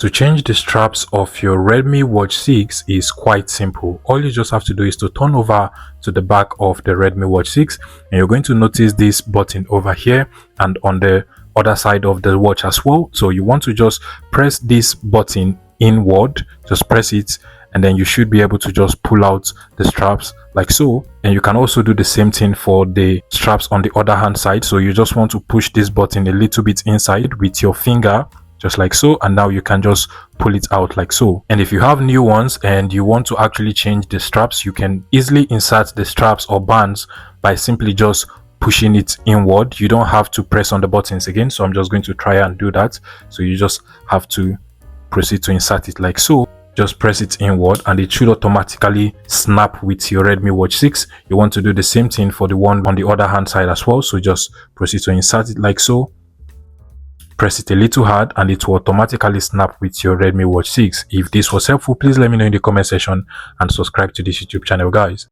To change the straps of your Redmi Watch 6 is quite simple. All you just have to do is to turn over to the back of the Redmi Watch 6, and you're going to notice this button over here and on the other side of the watch as well. So you want to just press this button inward, just press it, and then you should be able to just pull out the straps like so. And you can also do the same thing for the straps on the other hand side. So you just want to push this button a little bit inside with your finger, just like so, and now you can just pull it out like so. And if you have new ones and you want to actually change the straps, you can easily insert the straps or bands by simply just pushing it inward. You don't have to press on the buttons again, so I'm just going to try and do that. So you just have to proceed to insert it like so. Just press it inward and it should automatically snap with your Redmi Watch 6. You want to do the same thing for the one on the other hand side as well. So just proceed to insert it like so. Press it a little hard and it will automatically snap with your Redmi Watch 6. If this was helpful, please let me know in the comment section and subscribe to this YouTube channel, guys.